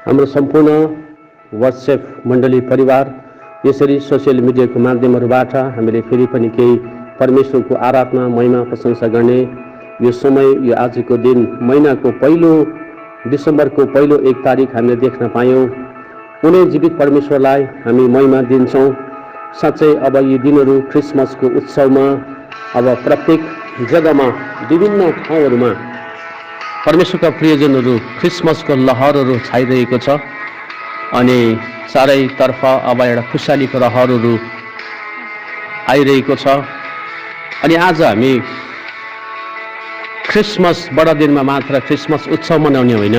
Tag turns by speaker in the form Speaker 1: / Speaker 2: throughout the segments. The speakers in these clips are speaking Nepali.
Speaker 1: हाम्रो सम्पूर्ण व्हाट्सएप मण्डली परिवार यसरी सोसियल मिडियाको माध्यमबाट हामीले फेरि पनि केही परमेश्वरको आराधना महिमा प्रशंसा गर्ने यो समय, यो आजको दिन, महिनाको पहिलो डिसेम्बरको पहिलो 1 तारिक हामीले देख्न पायौँ। उनी जीवित परमेश्वरलाई हामी महिमा दिन्छौँ। साँच्चै अब यी दिनहरू क्रिसमसको उत्सवमा अब प्रत्येक जग्गामा विभिन्न ठाउँहरूमा परमेश्वरका प्रियजनहरू क्रिसमसको लहरहरू छाइरहेको छ अनि चारैतर्फ अब एउटा खुशालीको लहरहरू आइरहेको छ। अनि आज हामी क्रिसमस बडादिनमा मात्र क्रिसमस उत्सव मनाउने होइन,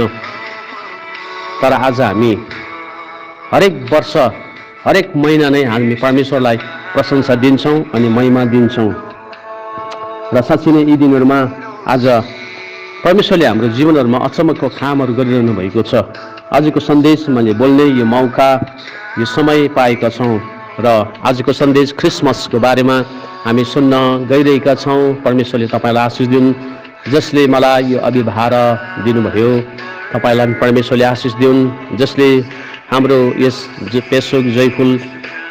Speaker 1: तर आज हामी हरेक वर्ष हरेक महिना नै हामी परमेश्वरलाई प्रशंसा दिन्छौँ अनि महिमा दिन्छौँ। र साँच्चै नै यी दिनहरूमा आज परमेश्वरले हाम्रो जीवनहरूमा अचम्मको कामहरू गरिरहनु भएको छ। आजको सन्देश मैले बोल्ने यो मौका, यो समय पाएका छौँ र आजको सन्देश क्रिसमसको बारेमा हामी सुन्न गइरहेका छौँ। परमेश्वरले तपाईँलाई आशिष दिउन्। जसले मलाई यो अभिभार दिनुभयो तपाईँलाई परमेश्वरले आशिष दिउन्। जसले हाम्रो यस पेसोक जयफुल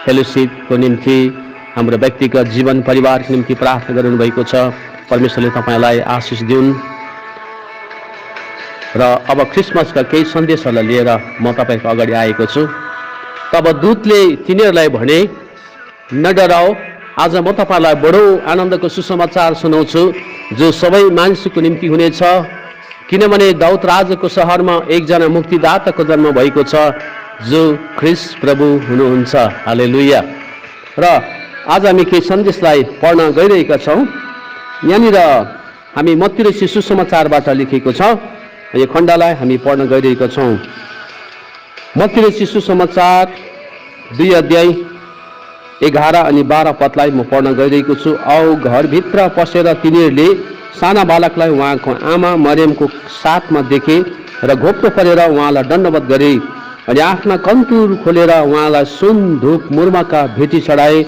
Speaker 1: फेलोसिपको निम्ति हाम्रो व्यक्तिगत जीवन परिवारको निम्ति प्रार्थना गर्नुभएको छ, परमेश्वरले तपाईँलाई आशिष दिउन्। र अब क्रिसमसका केही सन्देशहरूलाई लिएर म तपाईँको अगाडि आएको छु। तब दूतले तिनीहरूलाई भने, नडराओ, आज म तपाईँलाई बडो आनन्दको सुसमाचार सुनाउँछु जो सबै मानिसको निम्ति हुनेछ। किनभने दाउद राजाको सहरमा एकजना मुक्तिदाताको जन्म भएको छ जो ख्रीष्ट प्रभु हुनुहुन्छ। हालेलुया। र आज हामी केही सन्देशलाई पढ्न गइरहेका छौँ। यहाँनिर हामी मत्ती रची सुसमाचारबाट लेखेको छ, यो खण्डलाई हामी पढ्न गइरहेका छौँ। मत्ती रची सुसमाचार 2 अध्याय 11 अनि 12 पदलाई म पढ्न गइरहेको छु। औ घरभित्र पसेर तिनीहरूले साना बालकलाई उहाँको आमा मरियमको साथमा देखे र घोप्टो परेर उहाँलाई दण्डवत गरे अनि आफ्ना कन्तुर खोलेर उहाँलाई सुन धूप मुर्माका भेटी चढाए।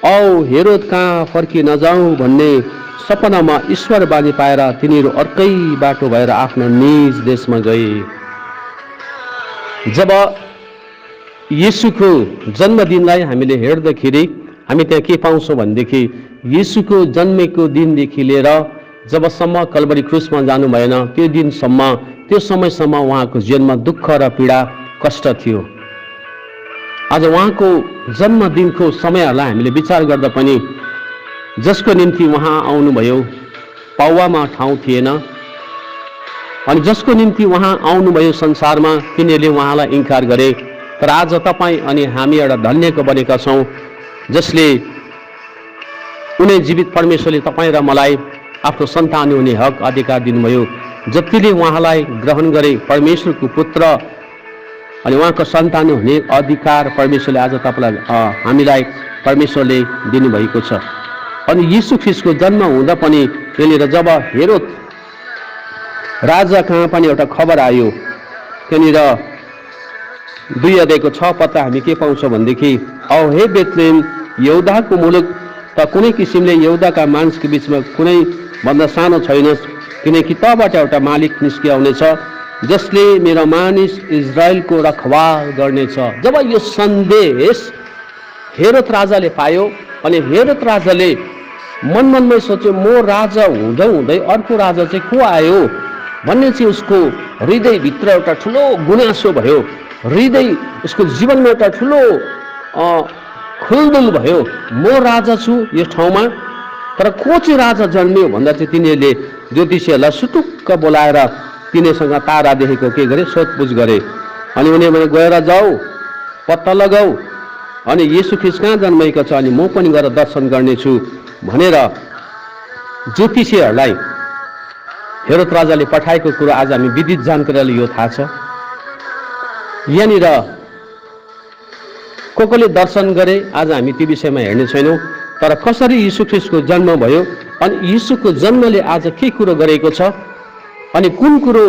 Speaker 1: औ हेरोद कहाँ फर्की नजाउँ भन्ने सपनामा ईश्वर बानी पाएर तिनीहरू अर्कै बाटो भएर आफ्नो निज देशमा गए। जब येशूको जन्मदिनलाई हामीले हेर्दाखेरि हामी त्यहाँ के पाउँछौँ भनेदेखि येशूको जन्मेको दिनदेखि लिएर जबसम्म कल्वरी क्रुसमा जानु भएन त्यो दिनसम्म, त्यो समयसम्म उहाँको जीवनमा दुःख र पीडा कष्ट थियो। आज उहाँको जन्मदिनको समयहरूलाई हामीले विचार गर्दा पनि जसको निम्ति उहाँ आउनुभयो पाउवामा ठाउँ थिएन अनि जसको निम्ति उहाँ आउनुभयो संसारमा तिनीहरूले उहाँलाई इन्कार गरे। तर आज तपाईँ अनि हामी एउटा धन्यको बनेका छौँ जसले उनी जीवित परमेश्वरले तपाईँ र मलाई आफ्नो सन्तान हुने हक अधिकार दिनुभयो। जतिले उहाँलाई ग्रहण गरे परमेश्वरको पुत्र अनि उहाँको सन्तान हुने अधिकार परमेश्वरले आज तपाईँलाई हामीलाई परमेश्वरले दिनुभएको छ। अनि यीशु ख्रीष्टको जन्म हुँदा पनि त्यहाँनिर जब हेरोद राजा कहाँ पनि एउटा खबर आयो, त्यहाँनिर 2 अध्यायको 6 पदमा हामी के पाउँछौँ भनेदेखि, औ हे बेथलेहेम यहुदाको मुलुक त कुनै किसिमले यहुदाका मानिसको बिचमा कुनै भन्दा सानो छैनस्, किनकि तबाट एउटा मालिक निस्किआउनेछ जसले मेरो मानिस इजरायलको रखवाल गर्नेछ। जब यो सन्देश हेरोद राजाले पायो अनि हेरोद राजाले मनमनमै सोच्यो म राजा हुँदै हुँदै अर्को राजा चाहिँ को आयो भन्ने चाहिँ उसको हृदयभित्र एउटा ठुलो गुनासो भयो। हृदय उसको जीवनमा एउटा ठुलो खुलदुल भयो। म राजा छु यो ठाउँमा, तर को चाहिँ राजा जन्मियो भन्दा चाहिँ तिनीहरूले ज्योतिषीहरूलाई सुटुक्क बोलाएर तिनीसँग तारा देखेको के गरे, सोधपुछ गरे। अनि उनीहरूले गएर जाऊ पत्ता लगाऊ अनि येशू ख्रीष्ट कहाँ जन्मेको छ अनि म पनि गएर दर्शन गर्नेछु भनेर ज्योतिषीहरूलाई हेरोद राजाले पठाएको कुरो आज हामी विदित जानकारीले यो थाहा छ। यहाँनिर कोले दर्शन गरे आज हामी त्यो विषयमा हेर्ने छैनौँ, तर कसरी यीशु ख्रीष्टको जन्म भयो अनि यीशुको जन्मले आज के कुरो गरेको छ अनि कुन कुरो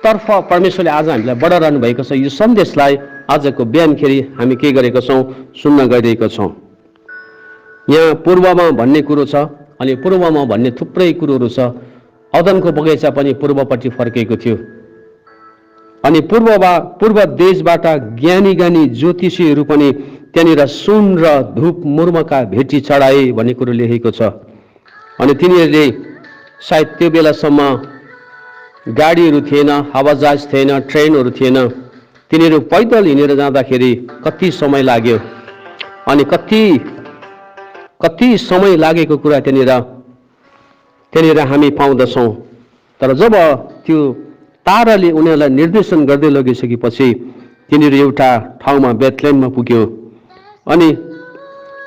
Speaker 1: तर्फ परमेश्वरले आज हामीलाई बढाइरहनु भएको छ, यो सन्देशलाई आजको बिहानखेरि हामी के गरेका छौँ, सुन्न गइरहेका छौँ। यहाँ पूर्वमा भन्ने कुरो छ अनि पूर्वमा भन्ने थुप्रै कुरोहरू छ। अदनको बगैँचा पनि पूर्वपट्टि फर्केको थियो अनि पूर्व देशबाट ज्ञानी ज्ञानी ज्योतिषीहरू पनि त्यहाँनिर सुन र धूप मुर्मका भेटी चढाए भन्ने कुरो लेखेको छ। अनि तिनीहरूले सायद त्यो बेलासम्म गाडीहरू थिएन, हवाजहाज थिएन, ट्रेनहरू थिएन। तिनीहरू पैदल हिँडेर जाँदाखेरि कति समय लाग्यो अनि कति समय लागेको कुरा त्यहाँनिर हामी पाउँदछौँ। तर जब त्यो ताराले उनीहरूलाई निर्देशन गर्दै लगिसकेपछि तिनीहरू एउटा ठाउँमा बेथलेहममा पुग्यो। अनि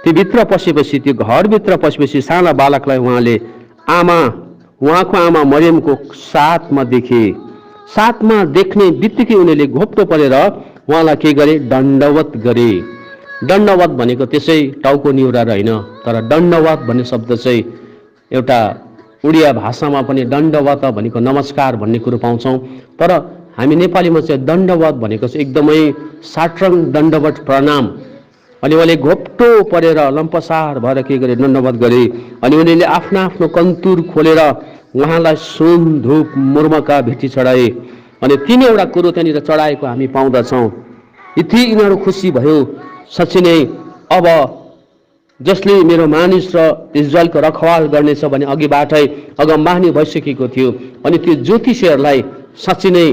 Speaker 1: त्यो भित्र पसेपछि, त्यो घरभित्र पसेपछि साना बालकलाई उहाँको आमा मरियमको साथमा देखे। साथमा देख्ने बित्तिकै उनीहरूले घोप्टो परेर उहाँलाई के गरे? दण्डवत गरे। दण्डवत भनेको त्यसै टाउको निहुरा होइन, तर दण्डवत भन्ने शब्द चाहिँ एउटा उडिया भाषामा पनि दण्डवत भनेको नमस्कार भन्ने कुरो पाउँछौँ। तर हामी नेपालीमा चाहिँ दण्डवत भनेको चाहिँ एकदमै साट्रङ दण्डवत प्रणाम। अनि उहाँले घोप्टो परेर लम्पसार भएर के गरे? दण्डवत गरे। अनि उनीहरूले आफ्नो कन्तुर खोलेर उहाँलाई सुन धूप मुर्मका भेटी चढाए। अनि 3वटा कुरो त्यहाँनिर चढाएको हामी पाउँदछौँ। यति यिनीहरू खुसी भयो, साँच्चै नै अब जसले मेरो मानिस र इजरायलको रखवाल गर्नेछ भने अघिबाटै अगमबानी भइसकेको थियो। अनि त्यो ज्योतिषीहरूलाई साँच्चै नै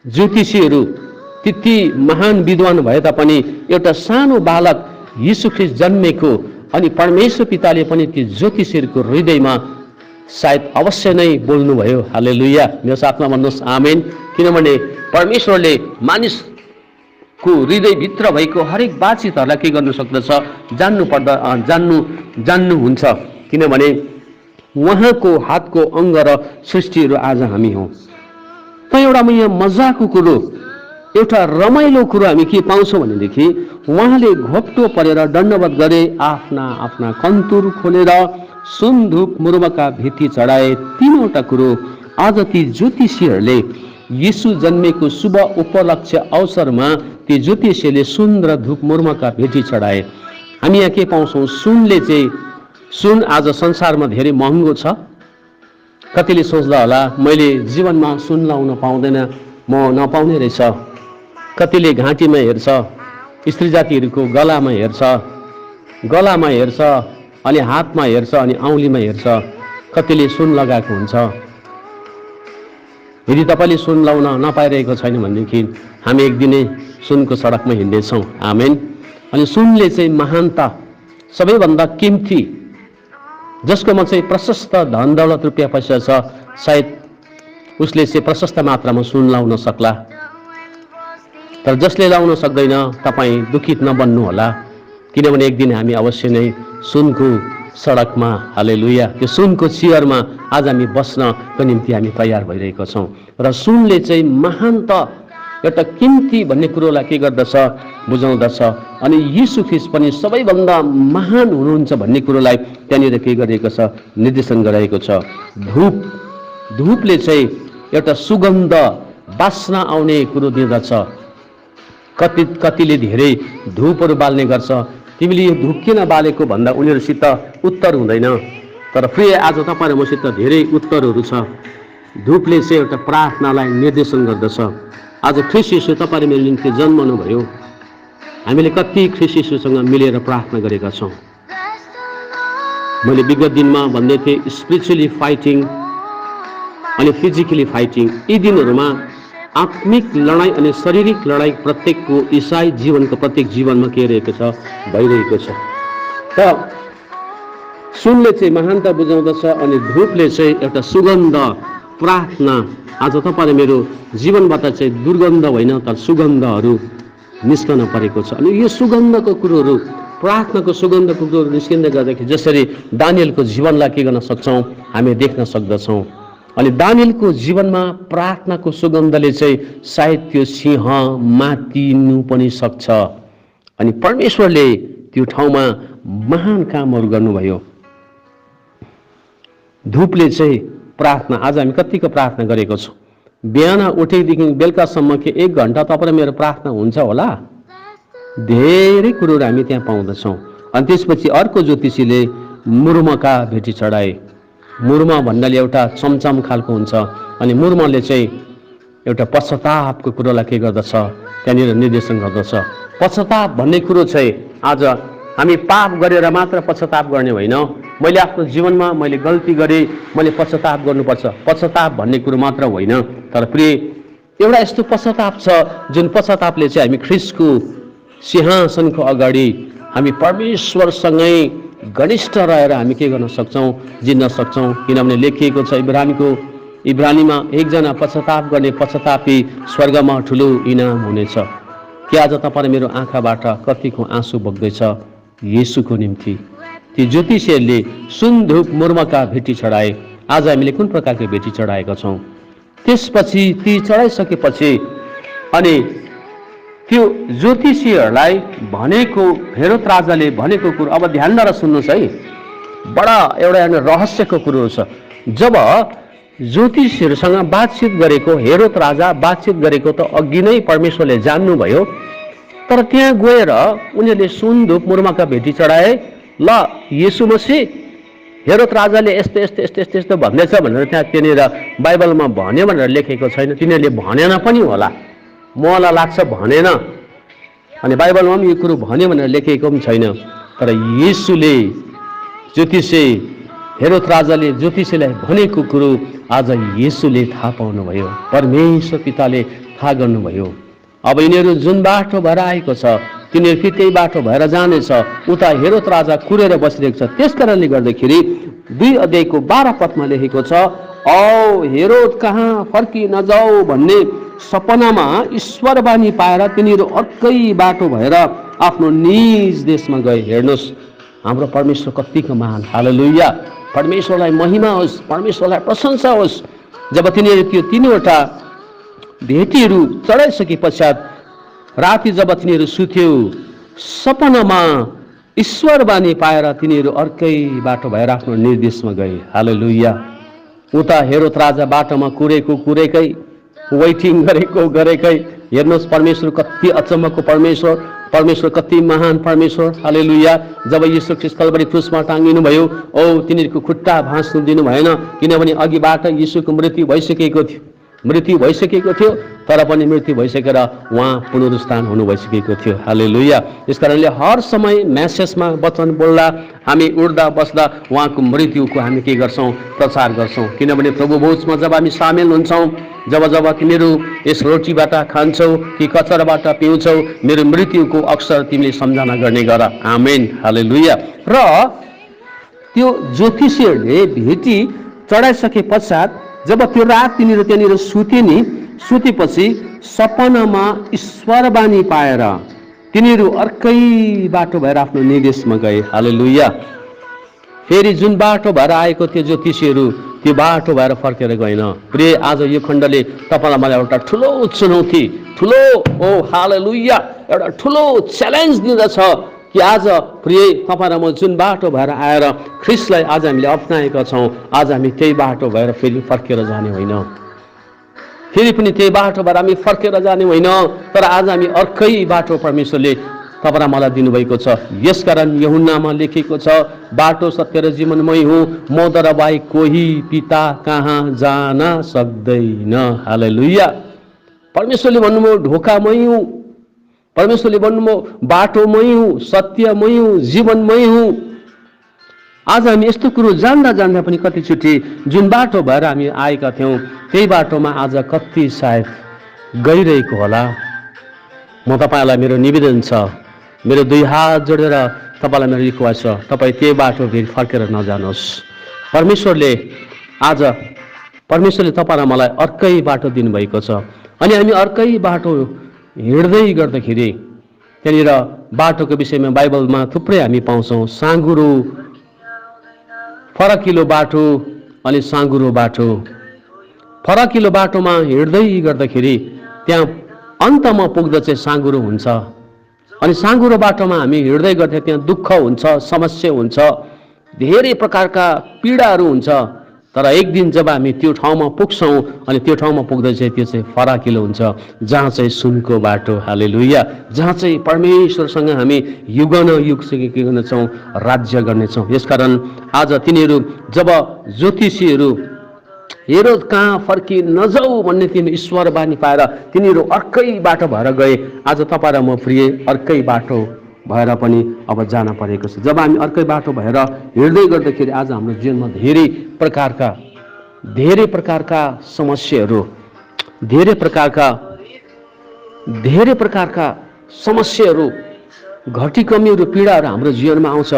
Speaker 1: ज्योतिषीहरू त्यति महान विद्वान भए तापनि एउटा सानो बालक यीशु ख्रीष्ट जन्मेको अनि परमेश्वर पिताले पनि त्यो ज्योतिषीहरूको हृदयमा सायद अवश्य नै बोल्नुभयो। हालेलुया, मेरो साथमा भन्नुहोस् आमेन। किनभने परमेश्वरले मानिसको हृदयभित्र भएको हरेक बातचितहरूलाई के गर्नु सक्दछ? जान्नुहुन्छ। किनभने उहाँको हातको अङ्ग र सृष्टिहरू आज हामी हौँ। त एउटा यहाँ मजाको कुरो, एउटा रमाइलो कुरो हामी के पाउँछौँ भनेदेखि उहाँले घोप्टो परेर दण्डवत गरे, आफ्ना कन्तुर खोलेर सुन धूप मुर्मका भेटी चढाए। 3वटा कुरो आज ती ज्योतिषीहरूले यीशु जन्मेको शुभ उपलक्ष्य अवसरमा ती ज्योतिषीहरूले सुन र धूप मुर्मका भेटी चढाए। हामी यहाँ के पाउँछौँ? सुन आज संसारमा धेरै महँगो छ। कतिले सोच्दा होला मैले जीवनमा सुन लाउन पाउँदैन, म नपाउने रहेछ। कतिले घाँटीमा हेर्छ, स्त्री जातिहरूको गलामा हेर्छ अनि हातमा हेर्छ अनि औँलीमा हेर्छ। कतिले सुन लगाएको हुन्छ। यदि तपाईँले सुन लाउन नपाइरहेको छैन भनेदेखि हामी एक दिनै सुनको सडकमा हिँड्नेछौँ। आमेन। अनि सुनले चाहिँ महानता, सबैभन्दा किम्ती, जसकोमा चाहिँ प्रशस्त धन दौलत रुपियाँ पैसा छ, सायद उसले चाहिँ प्रशस्त मात्रामा सुन लाउन सक्ला। तर जसले लाउन सक्दैन, तपाईँ दुखित नबन्नु होला। किनभने एक दिन हामी अवश्य नै सुनको सडकमा, हालेलुया, त्यो सुनको चियरमा आज हामी बस्नको निम्ति हामी तयार भइरहेका छौँ। र सुनले चाहिँ महानता, एउटा किम्ती भन्ने कुरोलाई के गर्दछ? बुझाउँदछ। अनि यीशु ख्रीष्ट पनि सबैभन्दा महान हुनुहुन्छ भन्ने कुरोलाई त्यहाँनिर के गरिएको छ? निर्देशन गराएको छ। धूपले चाहिँ एउटा सुगन्ध बास्ना आउने कुरो दिँदछ। कतिले धेरै धूपहरू बाल्ने गर्छ। तिमीले यो धूप किन बालेको भन्दा उनीहरूसित उत्तर हुँदैन। तर प्रिय, आज तपाईँ र मसित धेरै उत्तरहरू छ। धूपले चाहिँ एउटा प्रार्थनालाई निर्देशन गर्दछ। आज ख्रीष्ट येशू तपाईँ र मेरो निम्ति जन्मनु भयो। हामीले कति ख्रीष्ट येशूसँग मिलेर प्रार्थना गरेका छौँ। मैले विगत दिनमा भन्दै थिएँ स्पिरिचुअली फाइटिङ अनि फिजिकली फाइटिङ। यी दिनहरूमा आत्मिक लडाइँ अनि शारीरिक लडाइँ प्रत्येकको इसाई जीवनको प्रत्येक जीवनमा के रहेको छ? भइरहेको छ। त सुनले चाहिँ महानता बुझाउँदछ अनि धूपले चाहिँ एउटा सुगन्ध प्रार्थना। आज तपाईँ मेरो जीवनबाट चाहिँ दुर्गन्ध होइन तर सुगन्धहरू निस्कन परेको छ। अनि यो सुगन्धको कुरोहरू, प्रार्थनाको सुगन्धको कुरोहरू निस्किँदै गर्दाखेरि जसरी दानियलको जीवनलाई के गर्न सक्छौँ? हामी देख्न सक्दछौँ। अनि दानियलको जीवनमा प्रार्थनाको सुगन्धले चाहिँ सायद त्यो सिंह मातिनु पनि सक्छ। अनि परमेश्वरले त्यो ठाउँमा महान कामहरू गर्नुभयो। धूपले चाहिँ प्रार्थना, आज हामी कतिको प्रार्थना गरेको छौँ? बिहान उठेदेखि बेलुकासम्म के 1 घन्टा तपाईँ मेरो प्रार्थना हुन्छ होला? धेरै कुरोहरू हामी त्यहाँ पाउँदछौँ। अनि त्यसपछि अर्को ज्योतिषीले मुर्मका भेटी चढाए। मुर्म भन्नाले एउटा चमचम खालको हुन्छ। अनि मुर्मले चाहिँ एउटा पश्चातापको कुरोलाई के गर्दछ, त्यहाँनिर निर्देशन गर्दछ। पश्चाताप भन्ने कुरो चाहिँ आज हामी पाप गरेर मात्र पश्चाताप गर्ने होइन। मैले आफ्नो जीवनमा मैले गल्ती गरेँ, मैले पश्चाताप गर्नुपर्छ, पश्चाताप भन्ने कुरो मात्र होइन। तर प्रिय, एउटा यस्तो पश्चाताप छ जुन पश्चातापले चाहिँ हामी ख्रीष्टको सिंहासनको अगाडि हामी परमेश्वरसँगै घनिष्ठ रहेर हामी के गर्न सक्छौँ, जिन्न सक्छौँ। किनभने लेखिएको छ इब्रानीमा एकजना पश्चाताप गर्ने पश्चातापी स्वर्गमा ठुलो इनाम हुनेछ। कि आज तपाईँ मेरो आँखाबाट कतिको आँसु बग्दैछ येशूको निम्ति? ती ज्योतिषीहरूले सुन धूप मुर्मका भेटी चढाए। आज हामीले कुन प्रकारको भेटी चढाएका छौँ? त्यसपछि ती चढाइसकेपछि अनि त्यो ज्योतिषीहरूलाई भनेको, हेरोद राजाले भनेको कुरो, अब ध्यान दिएर सुन्नुहोस् है, बडा एउटा रहस्यको कुरो छ। जब ज्योतिषीहरूसँग बातचित गरेको, हेरोद राजा बातचित गरेको त अघि नै परमेश्वरले जान्नुभयो। तर त्यहाँ गएर उनीहरूले सुन धूप मुर्मका भेटी चढाए। ल येशू मसीह हेरोद राजाले यस्तो यस्तो यस्तो यस्तो यस्तो भन्दैछ भनेर त्यहाँनिर बाइबलमा भन्यो भनेर लेखेको छैन। तिनीहरूले भनेन पनि होला, मलाई लाग्छ भनेन, अनि बाइबलमा पनि यो कुरो भन्यो भनेर लेखेको पनि छैन। तर येशूले ज्योतिषी हेरोद राजाले ज्योतिषीलाई भनेको कुरो आज येशूले थाहा पाउनुभयो, परमेश्वर पिताले थाहा गर्नुभयो। अब यिनीहरू जुन बाटो भएर आएको छ तिनीहरू कि त्यही बाटो भएर जानेछ। उता हेरोद राजा कुरेर बसिरहेको छ। त्यस कारणले गर्दाखेरि 2 अध्यायको 12 पदमा लेखेको छ, औ हेरोद कहाँ फर्की नजाऊ भन्ने सपनामा ईश्वरवाणी पाएर तिनीहरू अर्कै बाटो भएर आफ्नो निज देशमा गए। हेर्नुहोस्, हाम्रो परमेश्वर कतिको महान। हालेलुया, परमेश्वरलाई महिमा होस्, परमेश्वरलाई प्रशंसा होस्। जब तिनीहरू त्यो 3वटा भेटीहरू चढाइसके पश्चात राति जब तिनीहरू सुत्यो, सपनामा ईश्वरवाणी पाएर तिनीहरू अर्कै बाटो भएर आफ्नो निर्देशमा गए। हालेलुया। उता हेरोद राजा बाटोमा कुरेकै वेटिङ गरेकै। हेर्नुहोस्, परमेश्वर कति अचम्मको परमेश्वर, परमेश्वर कति महान परमेश्वर। हालेलुया। जब यीशु ख्रीष्ट कल्भरी क्रुसमा टाँगिनु भयो, तिनीहरूको खुट्टा भाँच्नु दिनु भएन, किनभने अघिबाट यीशुको मृत्यु भइसकेको थियो, तर पनि मृत्यु भइसकेर उहाँ पुनरुत्थान हुनु भइसकेको थियो। हालेलुया। यसकारणले हर समय मेसेजमा वचन बोल्दा, हामी उड्दा बस्दा उहाँको मृत्युको हामी के गर्छौँ, प्रचार गर्छौँ। किनभने प्रभु भोजमा जब हामी सामेल हुन्छौँ, जब तिमीहरू यस रोटीबाट खान्छौ कि कचराबाट पिउँछौ, मेरो मृत्युको अक्सर तिमीले सम्झना गर्ने गर। आमेन। हालेलुया। र त्यो ज्योतिषीहरूले भेटी चढाइसके पश्चात जब त्यो रात तिनीहरू त्यहाँनिर सुते नि, सुतेपछि सपनामा ईश्वरवाणी पाएर तिनीहरू अर्कै बाटो भएर आफ्नो निदेशमा गए। हालेलुया। फेरि जुन बाटो भएर आएको थियो ज्योतिषीहरू, त्यो बाटो भएर फर्केर गएन। प्रिय, आज यो खण्डले तपाईँलाई मलाई एउटा ठुलो चुनौती, हालेलुया, एउटा ठुलो च्यालेन्ज दिँदछ कि आज प्रिय तपाईँ र म जुन बाटो भएर आएर ख्रीष्टलाई आज हामीले अप्नाएका छौँ, आज हामी त्यही बाटो भएर फेरि फर्केर जाने होइन, फेरि पनि त्यही बाटो भएर हामी फर्केर जाने होइन, तर आज हामी अर्कै बाटो परमेश्वरले तपाईँ र मलाई दिनुभएको छ। यसकारण यूहन्नामा लेखेको छ, बाटो सत्य र जीवन मै हुँ, मद्वारा बाहेक कोही पिता कहाँ जान सक्दैन। हालेलुया। परमेश्वरले भन्नुभयो ढोका मै हुँ, परमेश्वरले भन्नुभयो बाटो मै हुँ, सत्य मै हुँ, जीवन मै हुँ। आज हामी यस्तो कुरो जान्दा पनि कतिचोटि जुन बाटो भएर हामी आएका थियौँ त्यही बाटोमा आज कति सायद गइरहेको होला। म तपाईँलाई मेरो निवेदन छ, मेरो 2 हात जोडेर तपाईँलाई मेरो रिक्वेस्ट छ, तपाईँ त्यही बाटो फेरि फर्केर नजानुहोस्। परमेश्वरले तपाईँलाई मलाई अर्कै बाटो दिनुभएको छ, अनि हामी अर्कै बाटो हिँड्दै गर्दाखेरि त्यहाँनिर बाटोको विषयमा बाइबलमा थुप्रै हामी पाउँछौँ। साँघुरो फरकिलो बाटो अनि साँघुरो बाटो। फरकिलो बाटोमा हिँड्दै गर्दाखेरि त्यहाँ अन्तमा पुग्दा चाहिँ साँघुरो हुन्छ, अनि साँघुरो बाटोमा हामी हिँड्दै गर्दा त्यहाँ दुःख हुन्छ, समस्या हुन्छ, धेरै प्रकारका पीडाहरू हुन्छ। तर एक दिन जब हामी त्यो ठाउँमा पुग्छौँ अनि त्यो ठाउँमा पुग्दा चाहिँ त्यो चाहिँ फराकिलो हुन्छ, जहाँ चाहिँ सुनको बाटो। हालेलुया। जहाँ चाहिँ परमेश्वरसँग हामी युग के गर्नेछौँ, राज्य गर्नेछौँ। यसकारण आज तिनीहरू जब ज्योतिषीहरू हेरोद कहाँ फर्की नजाऊ भन्ने तिनीहरू ईश्वर बानी पाएर तिनीहरू अर्कै बाटो भएर गए। आज तपाईँ र म प्रिय अर्कै बाटो भएर पनि अब जान परेको छ। जब हामी अर्कै बाटो भएर हिँड्दै गर्दाखेरि आज हाम्रो जीवनमा धेरै प्रकारका समस्याहरू, धेरै प्रकारका समस्याहरू, घटी कमीहरू, पीडाहरू हाम्रो जीवनमा आउँछ।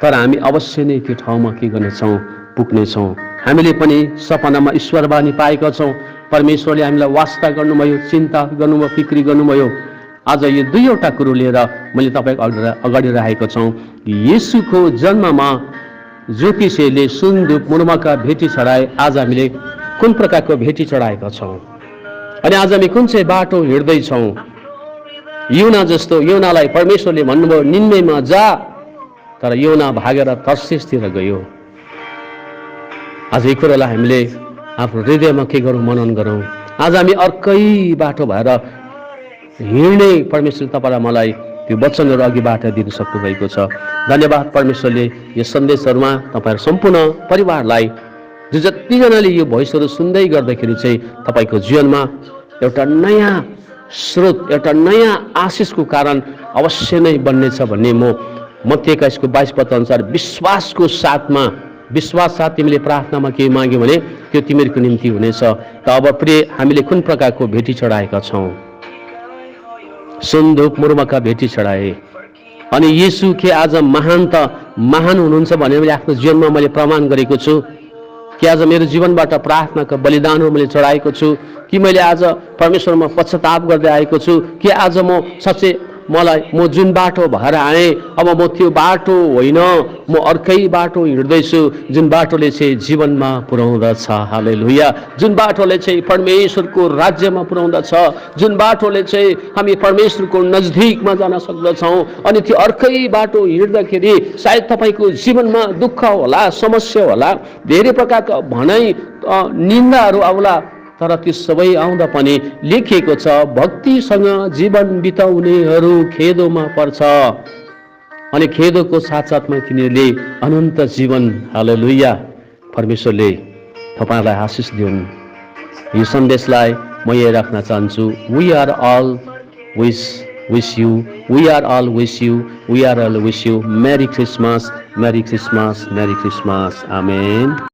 Speaker 1: तर हामी अवश्य नै त्यो ठाउँमा के गर्नेछौँ, पुग्नेछौँ। हामीले पनि सपनामा ईश्वरवाणी पाएका छौँ। परमेश्वरले हामीलाई वास्ता गर्नुभयो, चिन्ता गर्नुभयो, फिक्री गर्नुभयो। आज यो दुईवटा कुरो लिएर मैले तपाईँको अगाडि राखेको छौँ। येशूको जन्ममा ज्योतिषीले सुनधूप मुर्मका भेटी चढाए। आज हामीले कुन प्रकारको भेटी चढाएका छौँ अनि आज हामी कुन चाहिँ बाटो हिँड्दैछौँ? योना जस्तो योनालाई परमेश्वरले भन्नुभयो निन्वेमा जा, तर योना भागेर तर्सेसतिर गयो। आज यो कुरोलाई हामीले आफ्नो हृदयमा के गरौँ, मनन गरौँ। आज हामी अर्कै बाटो भएर हिँड्ने परमेश्वरले तपाईँलाई मलाई त्यो वचनहरू अघिबाट दिन सक्नुभएको छ। धन्यवाद परमेश्वरले यो सन्देशहरूमा तपाईँहरू सम्पूर्ण परिवारलाई जो जतिजनाले यो भोइसहरू सुन्दै गर्दाखेरि चाहिँ तपाईँको जीवनमा एउटा नयाँ स्रोत, एउटा नयाँ आशिषको कारण अवश्य नै बन्नेछ भन्ने म मत्ती 21:22 पद अनुसार विश्वासको साथ तिमीले प्रार्थनामा के माग्यो भने त्यो तिमीहरूको निम्ति हुनेछ। त अब प्रिय हामीले कुन प्रकारको भेटी चढाएका छौँ? सुनधूप मुर्मका भेटी चढाए। अनि येशू के आज महान हुनुहुन्छ भनेर मैले आफ्नो जीवनमा मैले प्रमाण गरेको छु कि आज मेरो जीवनबाट प्रार्थनाका बलिदानहरू मैले चढाएको छु कि मैले आज परमेश्वरमा पश्चाताप गर्दै आएको छु कि आज म साँच्चै म जुन बाटो भएर आएँ अब म त्यो बाटो होइन, म अर्कै बाटो हिँड्दैछु जुन बाटोले चाहिँ जीवनमा पुर्याउँदछ। हालेलुया। जुन बाटोले चाहिँ परमेश्वरको राज्यमा पुर्याउँदछ, जुन बाटोले चाहिँ हामी परमेश्वरको नजदिकमा जान सक्दछौँ। अनि त्यो अर्कै बाटो हिँड्दाखेरि सायद तपाईँको जीवनमा दुःख होला, समस्या होला, धेरै प्रकारका भनाइ निन्दाहरू आउला, तर त्यो सबै आउँदा पनि लेखिएको छ भक्तिसँग जीवन बिताउनेहरू खेदोमा पर्छ अनि खेदोको साथसाथमा तिनीहरूले अनन्त जीवन। हालेलुया। परमेश्वरले तपाईँलाई आशिष दिउन्। यो सन्देशलाई म यहाँ राख्न चाहन्छु। We are all wish you Merry Christmas, Merry Christmas, Merry Christmas. Amen.